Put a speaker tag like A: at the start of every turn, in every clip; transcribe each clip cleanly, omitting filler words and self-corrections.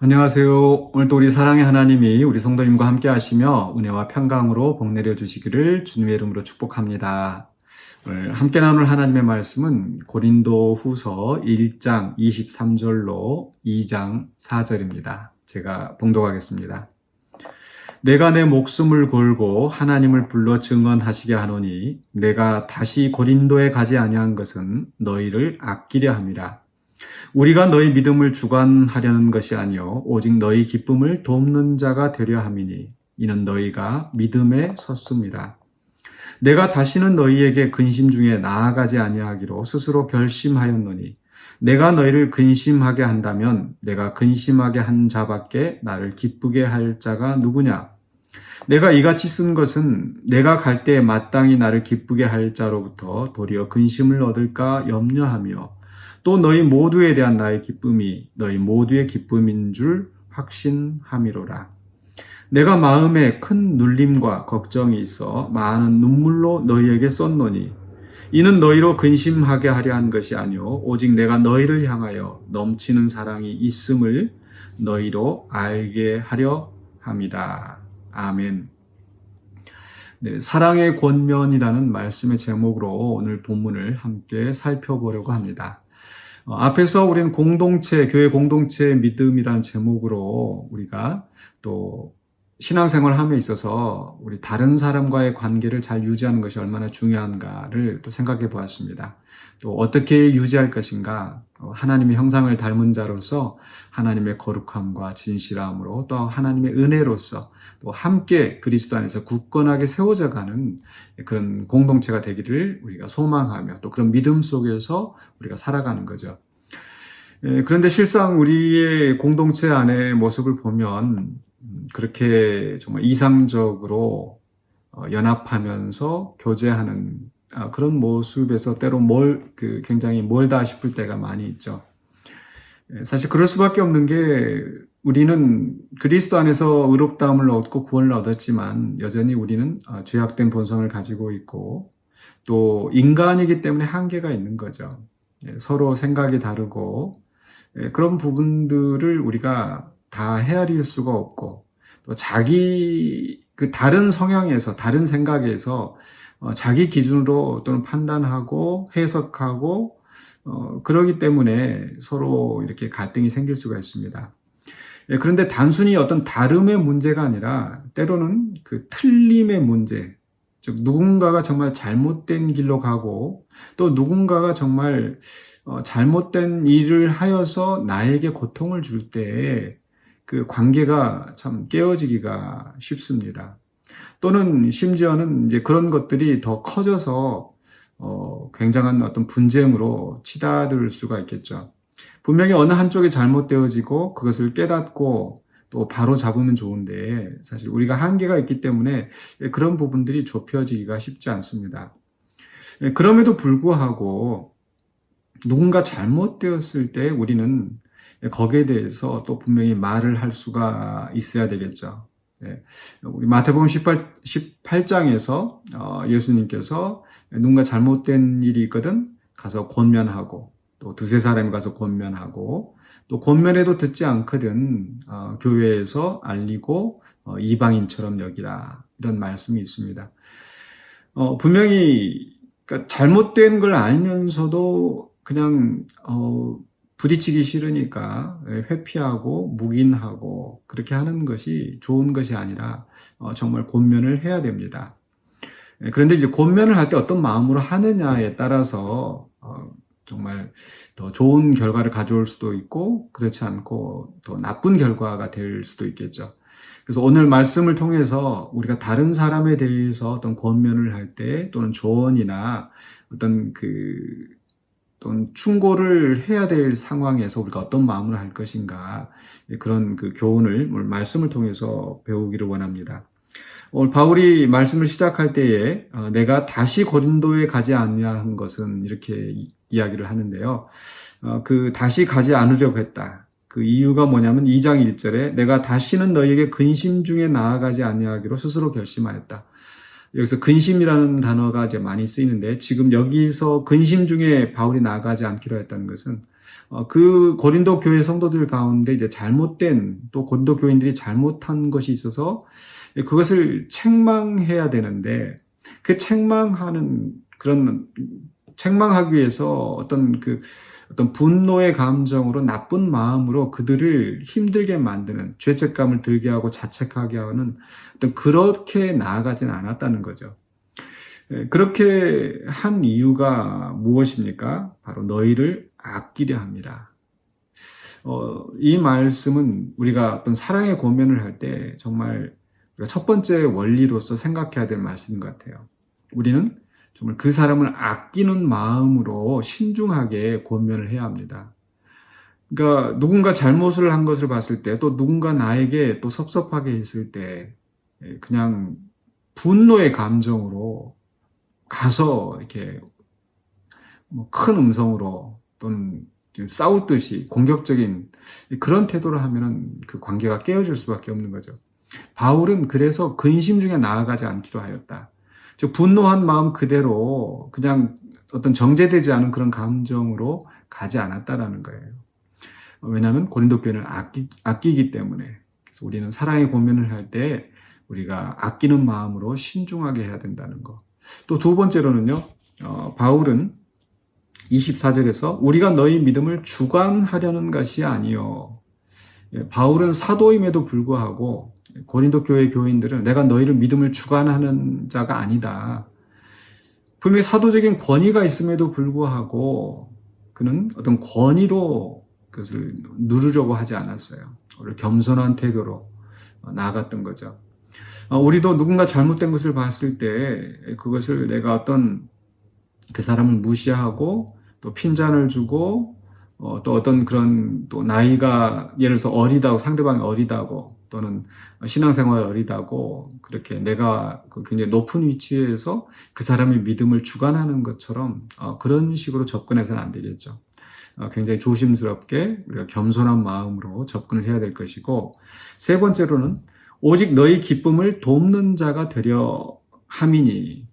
A: 안녕하세요. 오늘도 우리 사랑의 하나님이 우리 성도님과 함께 하시며 은혜와 평강으로 복내려 주시기를 주님의 이름으로 축복합니다. 오늘 함께 나눌 하나님의 말씀은 고린도 후서 1장 23절로 2장 4절입니다. 제가 봉독하겠습니다. 내가 내 목숨을 걸고 하나님을 불러 증언하시게 하노니 내가 다시 고린도에 가지 아니한 것은 너희를 아끼려 함이라. 우리가 너희 믿음을 주관하려는 것이 아니요 오직 너희 기쁨을 돕는 자가 되려 함이니 이는 너희가 믿음에 섰습니다. 내가 다시는 너희에게 근심 중에 나아가지 아니하기로 스스로 결심하였노니 내가 너희를 근심하게 한다면 내가 근심하게 한 자밖에 나를 기쁘게 할 자가 누구냐? 내가 이같이 쓴 것은 내가 갈 때에 마땅히 나를 기쁘게 할 자로부터 도리어 근심을 얻을까 염려하며 또 너희 모두에 대한 나의 기쁨이 너희 모두의 기쁨인 줄 확신함이로라. 내가 마음에 큰 눌림과 걱정이 있어 많은 눈물로 너희에게 썼노니 이는 너희로 근심하게 하려 한 것이 아니오 오직 내가 너희를 향하여 넘치는 사랑이 있음을 너희로 알게 하려 함이다. 아멘. 네, 사랑의 권면이라는 말씀의 제목으로 오늘 본문을 함께 살펴보려고 합니다. 앞에서 우리는 교회 공동체의 믿음이라는 제목으로 우리가 또 신앙생활 함에 있어서 우리 다른 사람과의 관계를 잘 유지하는 것이 얼마나 중요한가를 또 생각해 보았습니다. 또 어떻게 유지할 것인가, 하나님의 형상을 닮은 자로서 하나님의 거룩함과 진실함으로 또 하나님의 은혜로서 또 함께 그리스도 안에서 굳건하게 세워져 가는 그런 공동체가 되기를 우리가 소망하며 또 그런 믿음 속에서 우리가 살아가는 거죠. 그런데 실상 우리의 공동체 안의 모습을 보면 그렇게 정말 이상적으로 연합하면서 교제하는 그런 모습에서 때로 굉장히 멀다 싶을 때가 많이 있죠. 사실 그럴 수밖에 없는 게 우리는 그리스도 안에서 의롭다함을 얻고 구원을 얻었지만 여전히 우리는 죄악된 본성을 가지고 있고 또 인간이기 때문에 한계가 있는 거죠. 서로 생각이 다르고 그런 부분들을 우리가 다 헤아릴 수가 없고 또 자기 그 다른 성향에서 다른 생각에서 자기 기준으로 또는 판단하고 해석하고 그러기 때문에 서로 이렇게 갈등이 생길 수가 있습니다. 그런데 단순히 어떤 다름의 문제가 아니라 때로는 그 틀림의 문제, 즉 누군가가 정말 잘못된 길로 가고 또 누군가가 정말 잘못된 일을 하여서 나에게 고통을 줄 때 그 관계가 참 깨어지기가 쉽습니다. 또는 심지어는 이제 그런 것들이 더 커져서 굉장한 어떤 분쟁으로 치닫을 수가 있겠죠. 분명히 어느 한쪽이 잘못되어지고 그것을 깨닫고 또 바로 잡으면 좋은데 사실 우리가 한계가 있기 때문에 그런 부분들이 좁혀지기가 쉽지 않습니다. 그럼에도 불구하고 누군가 잘못되었을 때 우리는 거기에 대해서 또 분명히 말을 할 수가 있어야 되겠죠. 우리 마태복음 18장에서 예수님께서 누군가 잘못된 일이 있거든 가서 권면하고 또 두세 사람이 가서 권면하고 또 권면해도 듣지 않거든 교회에서 알리고 이방인처럼 여기라 이런 말씀이 있습니다. 분명히 그러니까 잘못된 걸 알면서도 그냥 부딪히기 싫으니까 회피하고 묵인하고 그렇게 하는 것이 좋은 것이 아니라 정말 권면을 해야 됩니다. 그런데 이제 권면을 할 때 어떤 마음으로 하느냐에 따라서 정말 더 좋은 결과를 가져올 수도 있고 그렇지 않고 더 나쁜 결과가 될 수도 있겠죠. 그래서 오늘 말씀을 통해서 우리가 다른 사람에 대해서 어떤 권면을 할 때 또는 조언이나 또는 충고를 해야 될 상황에서 우리가 어떤 마음으로 할 것인가 그런 그 교훈을 오늘 말씀을 통해서 배우기를 원합니다. 오늘 바울이 말씀을 시작할 때에 내가 다시 고린도에 가지 아니한 것은 이렇게 이야기를 하는데요. 그 다시 가지 않으려고 했다. 그 이유가 뭐냐면 2장 1절에 내가 다시는 너희에게 근심 중에 나아가지 아니하기로 스스로 결심하였다. 여기서 근심이라는 단어가 이제 많이 쓰이는데 지금 여기서 근심 중에 바울이 나아가지 않기로 했다는 것은 그 고린도 교회 성도들 가운데 이제 잘못된, 또 고린도 교인들이 잘못한 것이 있어서 그것을 책망해야 되는데, 그 책망하기 위해서 어떤 분노의 감정으로, 나쁜 마음으로 그들을 힘들게 만드는, 죄책감을 들게 하고 자책하게 하는 그렇게 나아가진 않았다는 거죠. 그렇게 한 이유가 무엇입니까? 바로 너희를 아끼려 합니다. 이 말씀은 우리가 어떤 사랑의 권면을 할 때 정말 첫 번째 원리로서 생각해야 될 말씀인 것 같아요. 우리는 정말 그 사람을 아끼는 마음으로 신중하게 권면을 해야 합니다. 그러니까 누군가 잘못을 한 것을 봤을 때, 또 누군가 나에게 또 섭섭하게 했을 때 그냥 분노의 감정으로 가서 이렇게 큰 음성으로 또는 싸우듯이 공격적인 그런 태도를 하면은 그 관계가 깨어질 수밖에 없는 거죠. 바울은 그래서 근심 중에 나아가지 않기로 하였다. 즉 분노한 마음 그대로 그냥 어떤 정제되지 않은 그런 감정으로 가지 않았다라는 거예요. 왜냐하면 고린도 교회를 아끼기 때문에. 그래서 우리는 사랑의 권면을 할 때 우리가 아끼는 마음으로 신중하게 해야 된다는 거. 또 두 번째로는요, 바울은 24절에서 우리가 너희 믿음을 주관하려는 것이 아니요. 바울은 사도임에도 불구하고 고린도 교회 교인들은 내가 너희를 믿음을 주관하는 자가 아니다. 분명히 사도적인 권위가 있음에도 불구하고 그는 어떤 권위로 그것을 누르려고 하지 않았어요. 오히려 겸손한 태도로 나아갔던 거죠. 우리도 누군가 잘못된 것을 봤을 때 그것을 내가 어떤 그 사람을 무시하고 또 핀잔을 주고 또 어떤 그런 또 나이가 예를 들어서 어리다고, 상대방이 어리다고 또는 신앙생활이 어리다고 그렇게 내가 굉장히 높은 위치에서 그 사람의 믿음을 주관하는 것처럼 그런 식으로 접근해서는 안 되겠죠. 굉장히 조심스럽게 우리가 겸손한 마음으로 접근을 해야 될 것이고, 세 번째로는 오직 너희 기쁨을 돕는 자가 되려 함이니,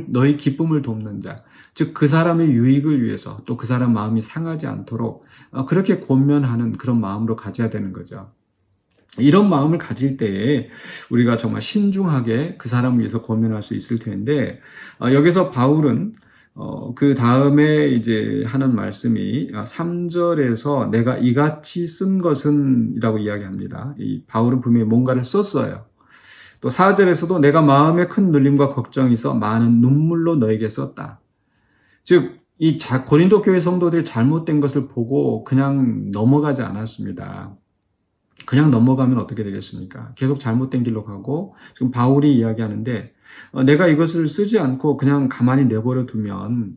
A: 너희 기쁨을 돕는 자, 즉 그 사람의 유익을 위해서 또 그 사람 마음이 상하지 않도록 그렇게 권면하는 그런 마음으로 가져야 되는 거죠. 이런 마음을 가질 때에 우리가 정말 신중하게 그 사람을 위해서 권면할 수 있을 텐데, 여기서 바울은 그 다음에 이제 하는 말씀이 3절에서 내가 이같이 쓴 것은 이라고 이야기합니다. 이 바울은 분명히 뭔가를 썼어요. 또 4절에서도 내가 마음에 큰 눌림과 걱정이 있어 많은 눈물로 너에게 썼다. 즉, 이 고린도 교회 성도들이 잘못된 것을 보고 그냥 넘어가지 않았습니다. 그냥 넘어가면 어떻게 되겠습니까? 계속 잘못된 길로 가고, 지금 바울이 이야기하는데, 내가 이것을 쓰지 않고 그냥 가만히 내버려 두면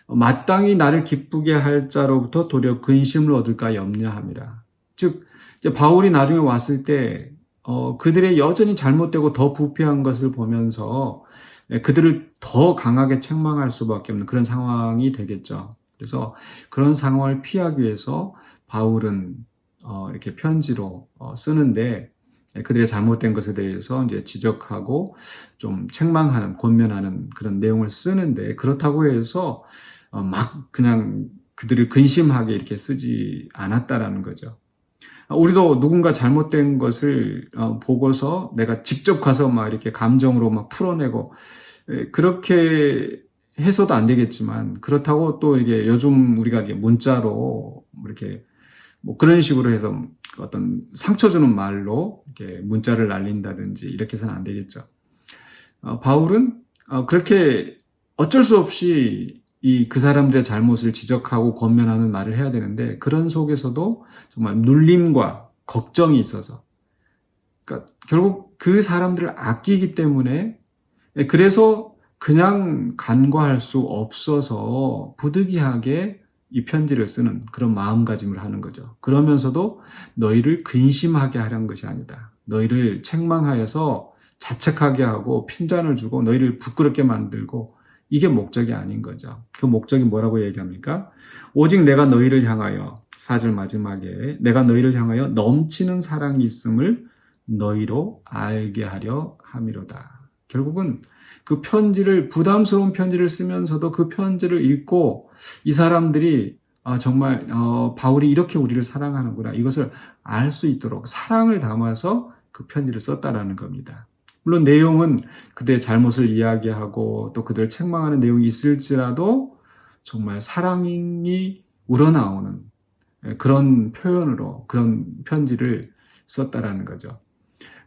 A: 마땅히 나를 기쁘게 할 자로부터 도리어 근심을 얻을까 염려함이라. 즉, 이제 바울이 나중에 왔을 때 그들의 여전히 잘못되고 더 부패한 것을 보면서 그들을 더 강하게 책망할 수밖에 없는 그런 상황이 되겠죠. 그래서 그런 상황을 피하기 위해서 바울은 이렇게 편지로 쓰는데, 그들의 잘못된 것에 대해서 이제 지적하고 좀 책망하는, 권면하는 그런 내용을 쓰는데, 그렇다고 해서 막 그냥 그들을 근심하게 이렇게 쓰지 않았다라는 거죠. 우리도 누군가 잘못된 것을 보고서 내가 직접 가서 막 이렇게 감정으로 막 풀어내고 그렇게 해서도 안 되겠지만, 그렇다고 또 이게 요즘 우리가 문자로 이렇게 뭐 그런 식으로 해서 어떤 상처 주는 말로 이렇게 문자를 날린다든지 이렇게 해서는 안 되겠죠. 바울은 그렇게 어쩔 수 없이 그 사람들의 잘못을 지적하고 권면하는 말을 해야 되는데, 그런 속에서도 정말 눌림과 걱정이 있어서, 그러니까 결국 그 사람들을 아끼기 때문에, 그래서 그냥 간과할 수 없어서 부득이하게 이 편지를 쓰는 그런 마음가짐을 하는 거죠. 그러면서도 너희를 근심하게 하려는 것이 아니다. 너희를 책망하여서 자책하게 하고 핀잔을 주고 너희를 부끄럽게 만들고, 이게 목적이 아닌 거죠. 그 목적이 뭐라고 얘기합니까? 오직 내가 너희를 향하여, 4절 마지막에 내가 너희를 향하여 넘치는 사랑이 있음을 너희로 알게 하려 함이로다. 결국은 그 편지를, 부담스러운 편지를 쓰면서도 그 편지를 읽고 이 사람들이 정말 바울이 이렇게 우리를 사랑하는구나, 이것을 알 수 있도록 사랑을 담아서 그 편지를 썼다라는 겁니다. 물론 내용은 그들의 잘못을 이야기하고 또 그들을 책망하는 내용이 있을지라도 정말 사랑이 우러나오는 그런 표현으로 그런 편지를 썼다라는 거죠.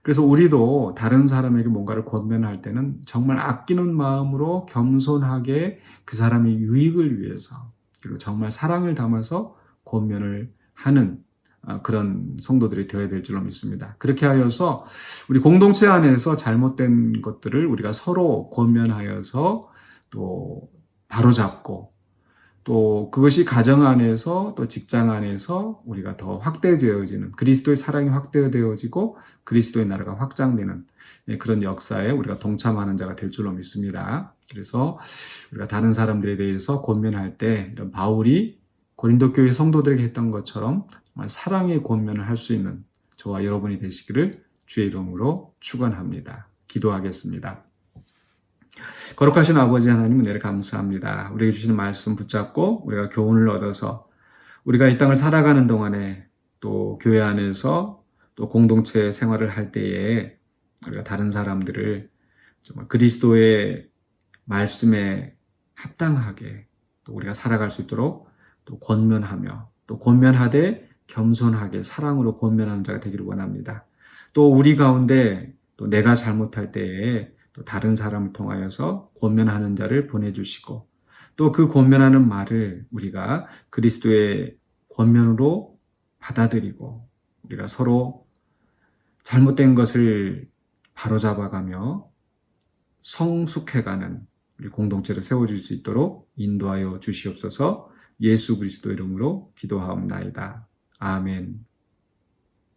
A: 그래서 우리도 다른 사람에게 뭔가를 권면할 때는 정말 아끼는 마음으로 겸손하게 그 사람의 유익을 위해서, 그리고 정말 사랑을 담아서 권면을 하는 그런 성도들이 되어야 될 줄로 믿습니다. 그렇게 하여서 우리 공동체 안에서 잘못된 것들을 우리가 서로 권면하여서 또 바로잡고, 또 그것이 가정 안에서 또 직장 안에서 우리가 더 확대되어지는, 그리스도의 사랑이 확대되어지고 그리스도의 나라가 확장되는 그런 역사에 우리가 동참하는 자가 될 줄로 믿습니다. 그래서 우리가 다른 사람들에 대해서 권면할 때 이런 바울이 고린도 교회 성도들에게 했던 것처럼 정말 사랑의 권면을 할 수 있는 저와 여러분이 되시기를 주의 이름으로 축원합니다. 기도하겠습니다. 거룩하신 아버지 하나님, 은혜를 감사합니다. 우리에게 주시는 말씀 붙잡고 우리가 교훈을 얻어서 우리가 이 땅을 살아가는 동안에 또 교회 안에서 또 공동체 생활을 할 때에 우리가 다른 사람들을 정말 그리스도의 말씀에 합당하게 또 우리가 살아갈 수 있도록 또 권면하며, 또 권면하되 겸손하게 사랑으로 권면하는 자가 되기를 원합니다. 또 우리 가운데 또 내가 잘못할 때에 또 다른 사람을 통하여서 권면하는 자를 보내주시고, 또 그 권면하는 말을 우리가 그리스도의 권면으로 받아들이고 우리가 서로 잘못된 것을 바로잡아가며 성숙해가는 우리 공동체를 세워줄 수 있도록 인도하여 주시옵소서. 예수 그리스도 이름으로 기도하옵나이다. 아멘.